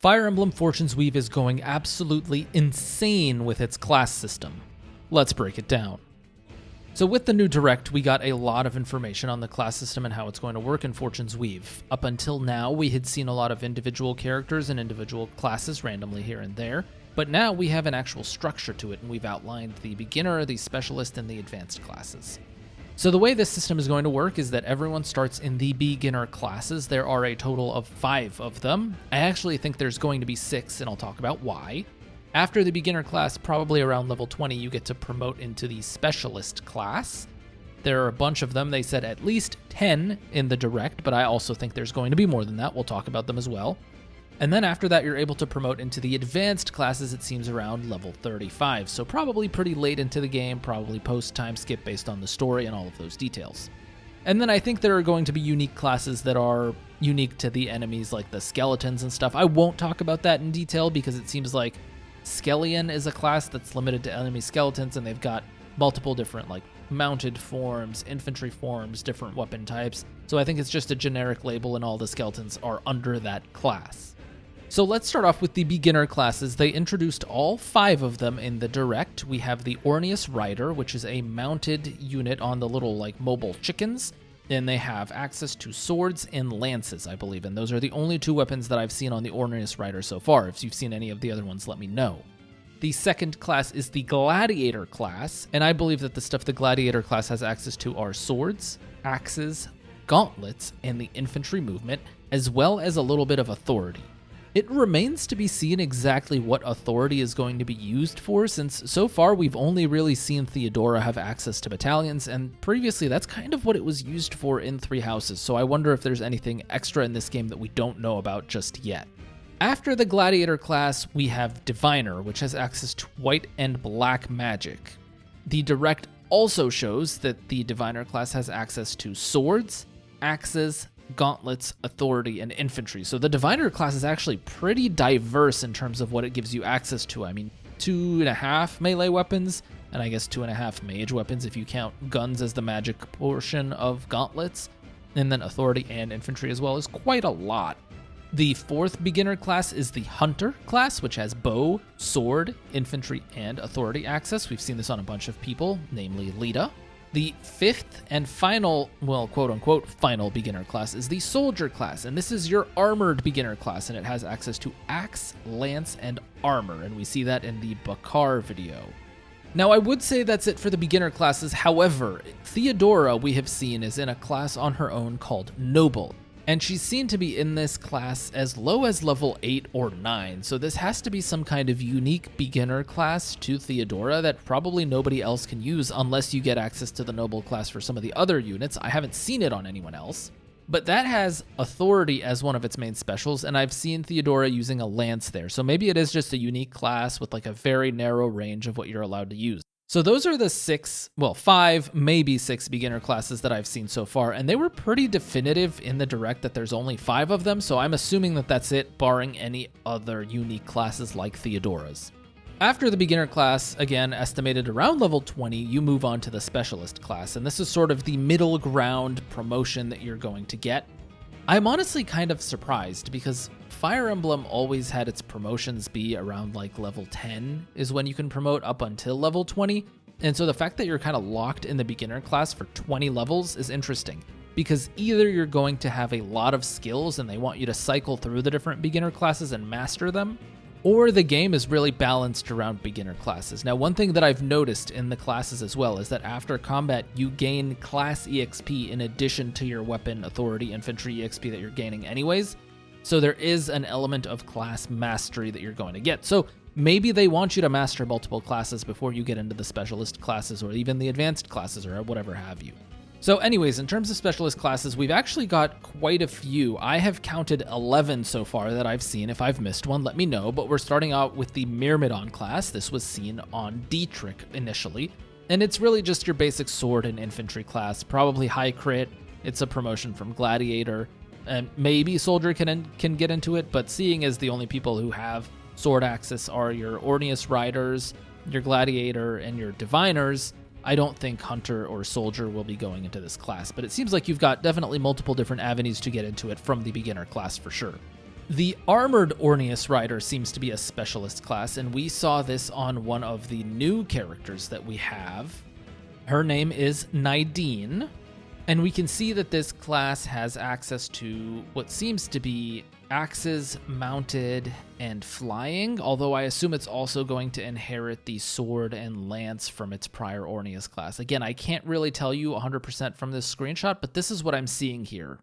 Fire Emblem Fortune's Weave is going absolutely insane with its class system. Let's break it down. So with the new Direct, we got a lot of information on the class system and how it's going to work in Fortune's Weave. Up until now, we had seen a lot of individual characters and individual classes randomly here and there, but now we have an actual structure to it, and we've outlined the beginner, the specialist, and the advanced classes. So the way this system is going to work is that everyone starts in the beginner classes. There are a total of 5 of them. I actually think there's going to be 6, and I'll talk about why. After the beginner class, probably around level 20, you get to promote into the specialist class. There are a bunch of them. They said at least 10 in the Direct, but I also think there's going to be more than that. We'll talk about them as well. And then after that, you're able to promote into the advanced classes, it seems around level 35. So probably pretty late into the game, probably post-time skip based on the story and all of those details. And then I think there are going to be unique classes that are unique to the enemies, like the skeletons and stuff. I won't talk about that in detail because it seems like Skellion is a class that's limited to enemy skeletons, and they've got multiple different like mounted forms, infantry forms, different weapon types. So I think it's just a generic label and all the skeletons are under that class. So let's start off with the beginner classes. They introduced all 5 of them in the Direct. We have the Ornius Rider, which is a mounted unit on the little like mobile chickens. And they have access to swords and lances, I believe. And those are the only 2 weapons that I've seen on the Ornius Rider so far. If you've seen any of the other ones, let me know. The second class is the Gladiator class. And I believe that the stuff the Gladiator class has access to are swords, axes, gauntlets, and the infantry movement, as well as a little bit of authority. It remains to be seen exactly what authority is going to be used for, since so far we've only really seen Theodora have access to battalions, and previously that's kind of what it was used for in Three Houses, so I wonder if there's anything extra in this game that we don't know about just yet. After the Gladiator class, we have Diviner, which has access to white and black magic. The Direct also shows that the Diviner class has access to swords, axes, gauntlets, authority, and infantry. So the Diviner class is actually pretty diverse in terms of what it gives you access to. I mean, 2.5 melee weapons, and I guess 2.5 mage weapons if you count guns as the magic portion of gauntlets, and then authority and infantry as well is quite a lot. The 4th beginner class is the Hunter class, which has bow, sword, infantry, and authority access. We've seen this on a bunch of people, namely Lita. The 5th and final, well, quote-unquote, final beginner class is the Soldier class, and this is your armored beginner class, and it has access to axe, lance, and armor, and we see that in the Bakar video. Now, I would say that's it for the beginner classes. However, Theodora, we have seen, is in a class on her own called Noble, and she's seen to be in this class as low as level 8 or 9, so this has to be some kind of unique beginner class to Theodora that probably nobody else can use unless you get access to the Noble class for some of the other units. I haven't seen it on anyone else, but that has authority as one of its main specials, and I've seen Theodora using a lance there, so maybe it is just a unique class with like a very narrow range of what you're allowed to use. So those are the 5, maybe 6 beginner classes that I've seen so far, and they were pretty definitive in the Direct that there's only 5 of them, so I'm assuming that that's it, barring any other unique classes like Theodora's. After the beginner class, again, estimated around level 20, you move on to the specialist class, and this is sort of the middle ground promotion that you're going to get. I'm honestly kind of surprised because Fire Emblem always had its promotions be around like level 10 is when you can promote up until level 20. And so the fact that you're kind of locked in the beginner class for 20 levels is interesting because either you're going to have a lot of skills and they want you to cycle through the different beginner classes and master them, or the game is really balanced around beginner classes. Now, one thing that I've noticed in the classes as well is that after combat, you gain class EXP in addition to your weapon, authority, infantry EXP that you're gaining anyways. So there is an element of class mastery that you're going to get. So maybe they want you to master multiple classes before you get into the specialist classes or even the advanced classes or whatever have you. So anyways, in terms of specialist classes, we've actually got quite a few. I have counted 11 so far that I've seen. If I've missed one, let me know. But we're starting out with the Myrmidon class. This was seen on Dietrich initially. And it's really just your basic sword and infantry class, probably high crit. It's a promotion from Gladiator. And maybe Soldier can get into it, but seeing as the only people who have sword access are your Ornius Riders, your Gladiator, and your Diviners, I don't think Hunter or Soldier will be going into this class. But it seems like you've got definitely multiple different avenues to get into it from the beginner class for sure. The Armored Ornius Rider seems to be a specialist class, and we saw this on one of the new characters that we have. Her name is Nidine, and we can see that this class has access to what seems to be axes, mounted, and flying, although I assume it's also going to inherit the sword and lance from its prior Ornius class. Again, I can't really tell you 100% from this screenshot, but this is what I'm seeing here.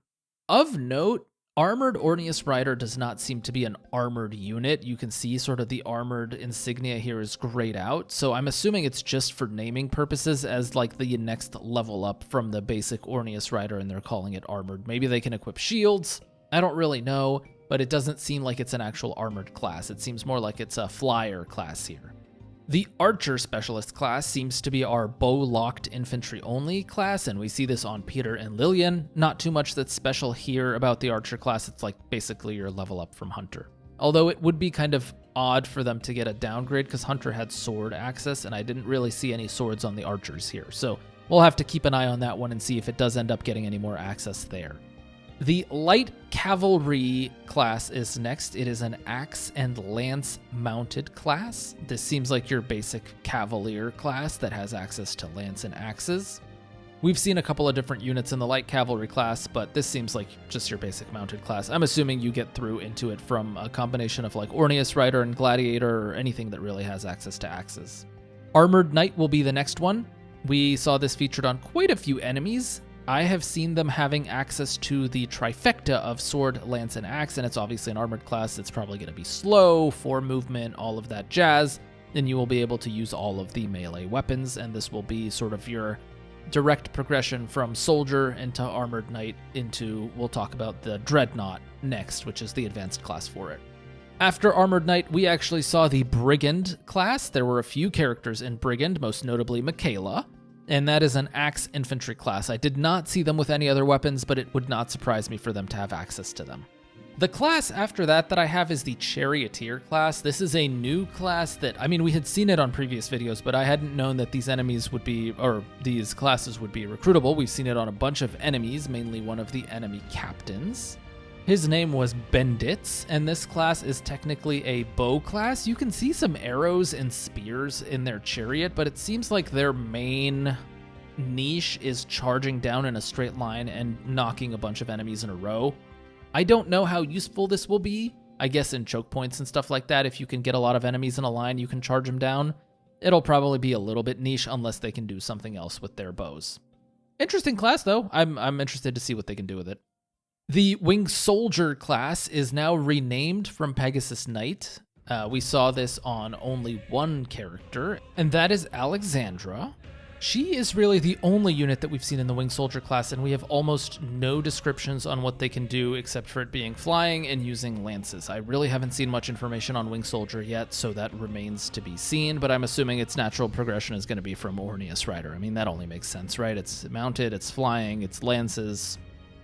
Of note, Armored Ornius Rider does not seem to be an armored unit. You can see sort of the armored insignia here is grayed out, so I'm assuming it's just for naming purposes as like the next level up from the basic Ornius Rider, and they're calling it armored. Maybe they can equip shields. I don't really know, but it doesn't seem like it's an actual armored class. It seems more like it's a flyer class here. The Archer Specialist class seems to be our bow-locked infantry-only class, and we see this on Peter and Lillian. Not too much that's special here about the Archer class. It's like basically your level up from Hunter. Although it would be kind of odd for them to get a downgrade because Hunter had sword access, and I didn't really see any swords on the Archers here. So we'll have to keep an eye on that one and see if it does end up getting any more access there. The Light Cavalry class is next. It is an axe and lance mounted class. This seems like your basic cavalier class that has access to lance and axes. We've seen a couple of different units in the Light Cavalry class, but this seems like just your basic mounted class. I'm assuming you get through into it from a combination of like Ornius Rider and Gladiator or anything that really has access to axes. Armored Knight will be the next one. We saw this featured on quite a few enemies. I have seen them having access to the trifecta of sword, lance, and axe, and it's obviously an armored class. It's probably going to be slow, 4 movement, all of that jazz. Then you will be able to use all of the melee weapons, and this will be sort of your direct progression from soldier into armored knight into, we'll talk about the Dreadnought next, which is the advanced class for it. After Armored Knight, we actually saw the Brigand class. There were a few characters in Brigand, most notably Michaela, and that is an axe infantry class. I did not see them with any other weapons, but it would not surprise me for them to have access to them. The class after that I have is the Charioteer class. This is a new class that, I mean, we had seen it on previous videos, but I hadn't known that these enemies would be, or these classes would be recruitable. We've seen it on a bunch of enemies, mainly one of the enemy captains. His name was Benditz, and this class is technically a bow class. You can see some arrows and spears in their chariot, but it seems like their main niche is charging down in a straight line and knocking a bunch of enemies in a row. I don't know how useful this will be. I guess in choke points and stuff like that, if you can get a lot of enemies in a line, you can charge them down. It'll probably be a little bit niche unless they can do something else with their bows. Interesting class, though. I'm interested to see what they can do with it. The Winged Soldier class is now renamed from Pegasus Knight. We saw this on only one character, and that is Alexandra. She is really the only unit that we've seen in the Winged Soldier class, and we have almost no descriptions on what they can do except for it being flying and using lances. I really haven't seen much information on Winged Soldier yet, so that remains to be seen, but I'm assuming its natural progression is going to be from Ornius Rider. I mean, that only makes sense, right? It's mounted, it's flying, it's lances.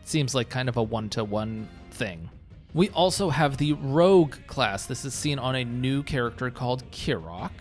Seems like kind of a one-to-one thing. We also have the Rogue class. This is seen on a new character called Kirok.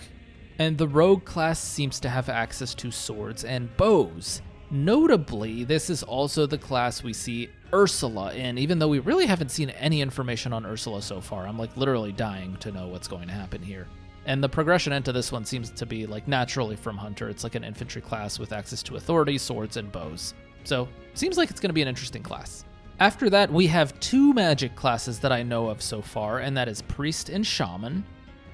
And the Rogue class seems to have access to swords and bows. Notably, this is also the class we see Ursula in, even though we really haven't seen any information on Ursula so far. I'm like literally dying to know what's going to happen here. And the progression into this one seems to be like naturally from Hunter. It's like an infantry class with access to authority, swords, and bows. So, seems like it's going to be an interesting class. After that, we have 2 magic classes that I know of so far, and that is Priest and Shaman.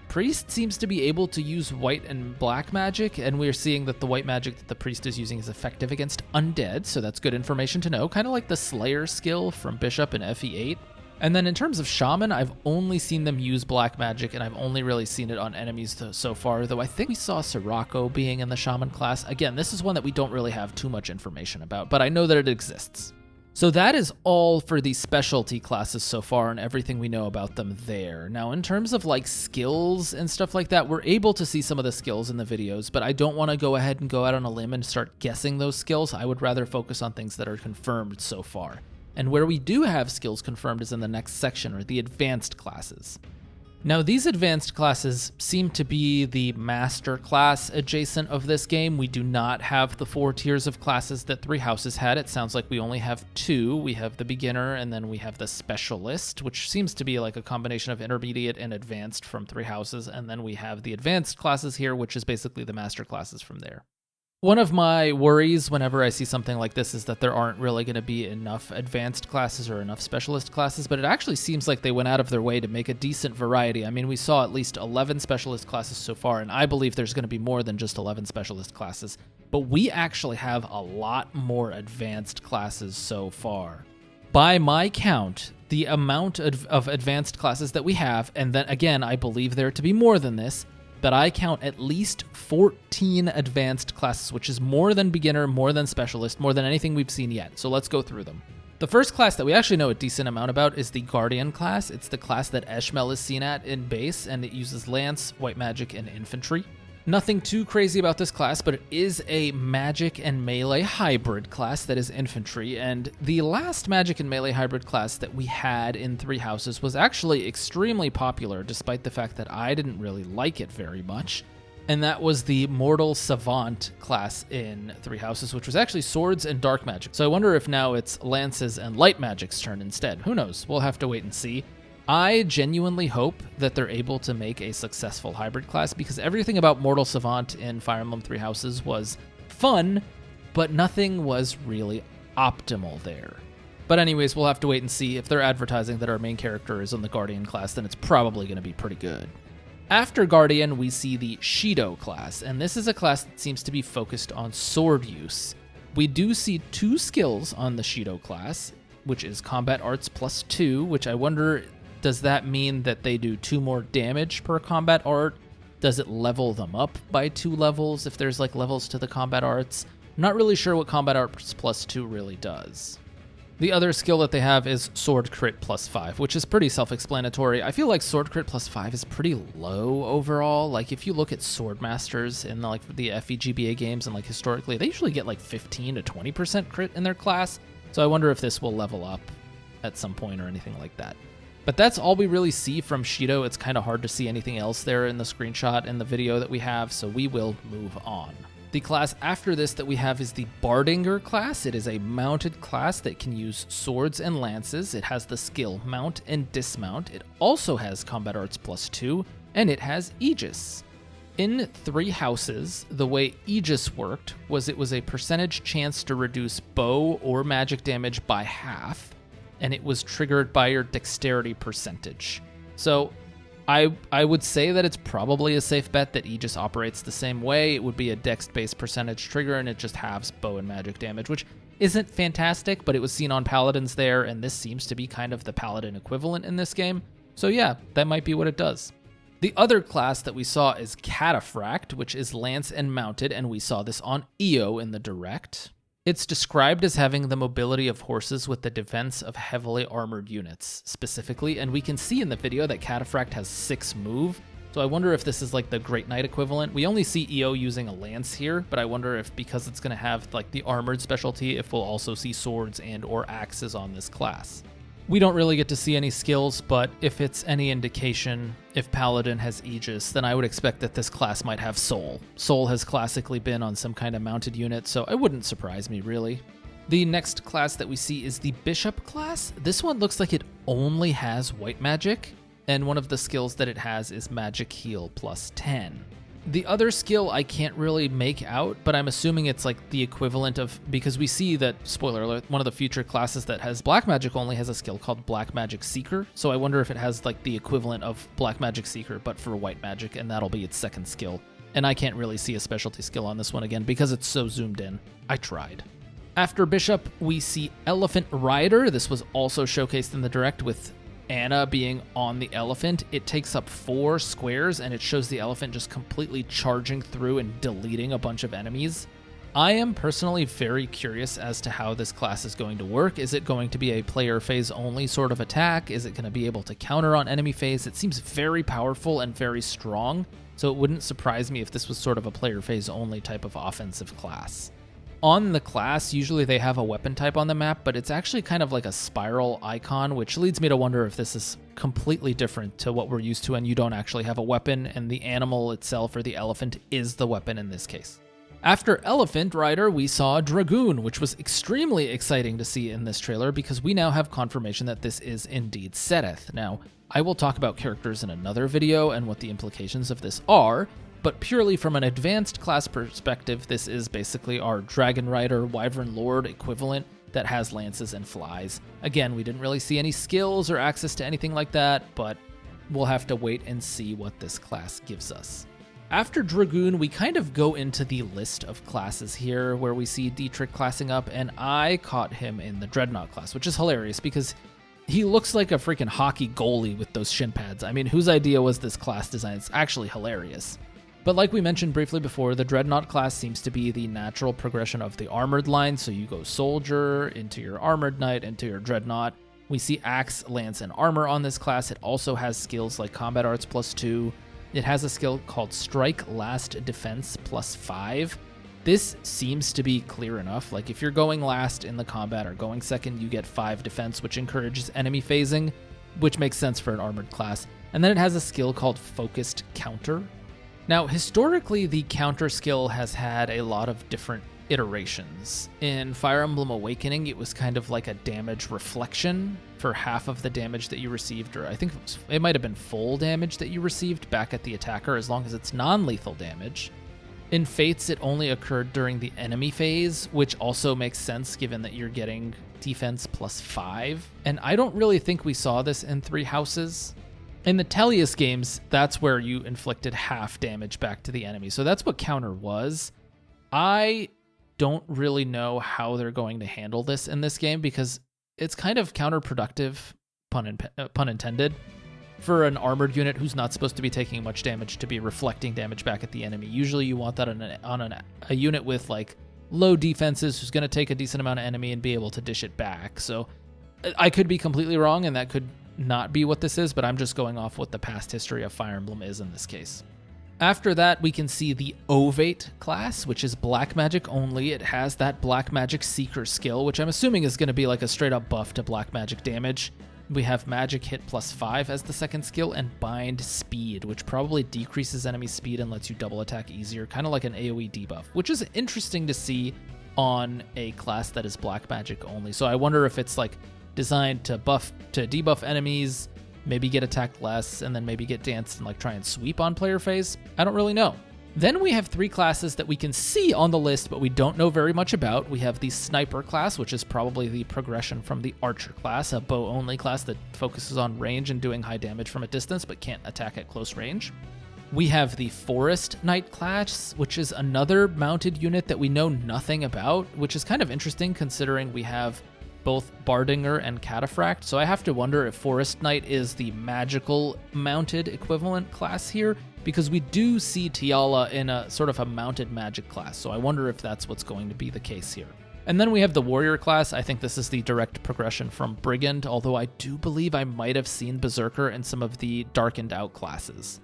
Priest seems to be able to use white and black magic, and we're seeing that the white magic that the Priest is using is effective against undead, so that's good information to know, kind of like the Slayer skill from Bishop in FE8. And then in terms of Shaman, I've only seen them use black magic, and I've only really seen it on enemies so far, though I think we saw Sirocco being in the Shaman class. Again, this is one that we don't really have too much information about, but I know that it exists. So that is all for the specialty classes so far and everything we know about them there. Now, in terms of like skills and stuff like that, we're able to see some of the skills in the videos, but I don't want to go ahead and go out on a limb and start guessing those skills. I would rather focus on things that are confirmed so far. And where we do have skills confirmed is in the next section, or the advanced classes. Now, these advanced classes seem to be the master class adjacent of this game. We do not have the 4 tiers of classes that Three Houses had. It sounds like we only have 2. We have the beginner, and then we have the specialist, which seems to be like a combination of intermediate and advanced from Three Houses. And then we have the advanced classes here, which is basically the master classes from there. One of my worries whenever I see something like this is that there aren't really going to be enough advanced classes or enough specialist classes, but it actually seems like they went out of their way to make a decent variety. I mean, we saw at least 11 specialist classes so far, and I believe there's going to be more than just 11 specialist classes, but we actually have a lot more advanced classes so far. By my count, the amount of advanced classes that we have, and then again, I believe there to be more than this, but I count at least 14 advanced classes, which is more than beginner, more than specialist, more than anything we've seen yet. So let's go through them. The first class that we actually know a decent amount about is the Guardian class. It's the class that Eshmel is seen at in base, and it uses lance, white magic, and infantry. Nothing too crazy about this class, but it is a magic and melee hybrid class that is infantry, and the last magic and melee hybrid class that we had in Three Houses was actually extremely popular, despite the fact that I didn't really like it very much, and that was the Mortal Savant class in Three Houses, which was actually swords and dark magic. So I wonder if now it's lances and light magic's turn instead. Who knows? We'll have to wait and see. I genuinely hope that they're able to make a successful hybrid class, because everything about Mortal Savant in Fire Emblem Three Houses was fun, but nothing was really optimal there. But anyways, we'll have to wait and see. If they're advertising that our main character is on the Guardian class, then it's probably going to be pretty good. After Guardian, we see the Shido class, and this is a class that seems to be focused on sword use. We do see 2 skills on the Shido class, which is Combat Arts +2, which I wonder, does that mean that they do 2 more damage per combat art? Does it level them up by 2 levels if there's like levels to the combat arts? I'm not really sure what Combat Arts +2 really does. The other skill that they have is Sword Crit +5, which is pretty self-explanatory. I feel like Sword Crit +5 is pretty low overall. Like if you look at Sword Masters in like the FEGBA games and like historically, they usually get like 15 to 20% crit in their class. So I wonder if this will level up at some point or anything like that. But that's all we really see from Shido. It's kind of hard to see anything else there in the screenshot and the video that we have, so we will move on. The class after this that we have is the Bardinger class. It is a mounted class that can use swords and lances. It has the skill Mount and Dismount. It also has Combat Arts +2, and it has Aegis. In Three Houses, the way Aegis worked was it was a percentage chance to reduce bow or magic damage by half, and it was triggered by your dexterity percentage. So I would say that it's probably a safe bet that Aegis operates the same way. It would be a dex-based percentage trigger, and it just halves bow and magic damage, which isn't fantastic, but it was seen on Paladins there, and this seems to be kind of the Paladin equivalent in this game. So yeah, that might be what it does. The other class that we saw is Cataphract, which is lance and mounted, and we saw this on EO in the direct. It's described as having the mobility of horses with the defense of heavily armored units, specifically, and we can see in the video that Cataphract has 6 move, so I wonder if this is like the Great Knight equivalent. We only see EO using a lance here, but I wonder if because it's going to have like the armored specialty, if we'll also see swords and or axes on this class. We don't really get to see any skills, but if it's any indication, if Paladin has Aegis, then I would expect that this class might have Soul. Soul has classically been on some kind of mounted unit, so it wouldn't surprise me, really. The next class that we see is the Bishop class. This one looks like it only has white magic, and one of the skills that it has is Magic Heal +10. The other skill I can't really make out, but I'm assuming it's like the equivalent of, because we see that, spoiler alert, one of the future classes that has black magic only has a skill called Black Magic Seeker, so I wonder if it has like the equivalent of Black Magic Seeker, but for white magic, and that'll be its second skill. And I can't really see a specialty skill on this one again, because it's so zoomed in. I tried. After Bishop, we see Elephant Rider. This was also showcased in the direct with Anna being on the elephant. It takes up 4 squares, and it shows the elephant just completely charging through and deleting a bunch of enemies. I am personally very curious as to how this class is going to work. Is it going to be a player phase only sort of attack? Is it going to be able to counter on enemy phase? It seems very powerful and very strong, so it wouldn't surprise me if this was sort of a player phase only type of offensive class. On the class, usually they have a weapon type on the map, but it's actually kind of like a spiral icon, which leads me to wonder if this is completely different to what we're used to and you don't actually have a weapon and the animal itself or the elephant is the weapon in this case. After Elephant Rider, we saw Dragoon, which was extremely exciting to see in this trailer because we now have confirmation that this is indeed Seteth. Now, I will talk about characters in another video and what the implications of this are, but purely from an advanced class perspective, this is basically our Dragon Rider, Wyvern Lord equivalent that has lances and flies. Again, we didn't really see any skills or access to anything like that, but we'll have to wait and see what this class gives us. After Dragoon, we kind of go into the list of classes here where we see Dietrich classing up, and I caught him in the Dreadnought class, which is hilarious because he looks like a freaking hockey goalie with those shin pads. I mean, whose idea was this class design? It's actually hilarious. But like we mentioned briefly before, the Dreadnought class seems to be the natural progression of the armored line, so you go Soldier, into your Armored Knight, into your Dreadnought. We see Axe, Lance, and Armor on this class. It also has skills like Combat Arts +2. It has a skill called Strike Last Defense +5. This seems to be clear enough. Like if you're going last in the combat or going second, you get 5 defense, which encourages enemy phasing, which makes sense for an armored class. And then it has a skill called Focused Counter. Now, historically, the counter skill has had a lot of different iterations. In Fire Emblem Awakening, it was kind of like a damage reflection for half of the damage that you received, or I think it might have been full damage that you received back at the attacker, as long as it's non-lethal damage. In Fates, it only occurred during the enemy phase, which also makes sense given that you're getting defense +5. And I don't really think we saw this in Three Houses. In the Tellius games, that's where you inflicted half damage back to the enemy. So that's what counter was. I don't really know how they're going to handle this in this game because it's kind of counterproductive, pun intended, for an armored unit who's not supposed to be taking much damage to be reflecting damage back at the enemy. Usually you want that on a unit with like low defenses who's going to take a decent amount of enemy and be able to dish it back. So I could be completely wrong and that could not be what this is, but I'm just going off what the past history of Fire Emblem is in this case. After that, we can see the Ovate class, which is black magic only. It has that black magic seeker skill, which I'm assuming is going to be like a straight up buff to black magic damage. We have magic hit +5 as the second skill, and bind speed, which probably decreases enemy speed and lets you double attack easier, kind of like an AoE debuff, which is interesting to see on a class that is black magic only. So I wonder if it's like designed to debuff enemies, maybe get attacked less, and then maybe get danced and like try and sweep on player phase. I don't really know. Then we have 3 classes that we can see on the list, but we don't know very much about. We have the Sniper class, which is probably the progression from the Archer class, a bow-only class that focuses on range and doing high damage from a distance, but can't attack at close range. We have the Forest Knight class, which is another mounted unit that we know nothing about, which is kind of interesting considering we have both Bardinger and Cataphract, so I have to wonder if Forest Knight is the magical mounted equivalent class here, because we do see Tiala in a sort of a mounted magic class, so I wonder if that's what's going to be the case here. And then we have the Warrior class. I think this is the direct progression from Brigand, although I do believe I might have seen Berserker in some of the Darkened Out classes.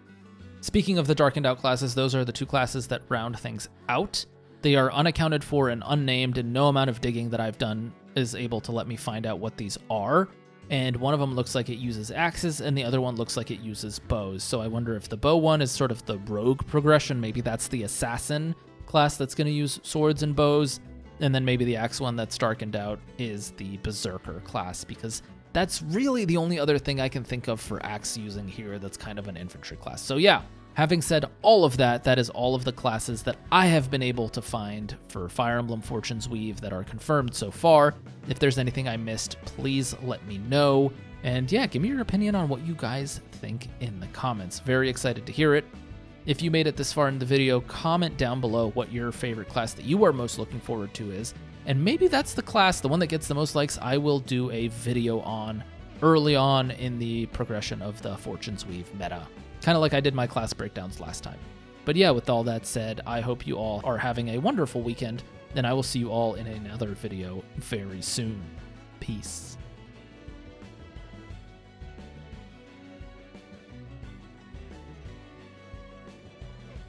Speaking of the Darkened Out classes, those are the 2 classes that round things out. They are unaccounted for and unnamed, and no amount of digging that I've done is able to let me find out what these are. And one of them looks like it uses axes, and the other one looks like it uses bows. So I wonder if the bow one is sort of the rogue progression. Maybe that's the assassin class that's going to use swords and bows. And then maybe the axe one that's darkened out is the berserker class, because that's really the only other thing I can think of for axe using here that's kind of an infantry class. So yeah, having said all of that, that is all of the classes that I have been able to find for Fire Emblem Fortune's Weave that are confirmed so far. If there's anything I missed, please let me know. And yeah, give me your opinion on what you guys think in the comments. Very excited to hear it. If you made it this far in the video, comment down below what your favorite class that you are most looking forward to is. And maybe that's the class, the one that gets the most likes, I will do a video on early on in the progression of the Fortune's Weave meta. Kind of like I did my class breakdowns last time. But yeah, with all that said, I hope you all are having a wonderful weekend, and I will see you all in another video very soon. Peace.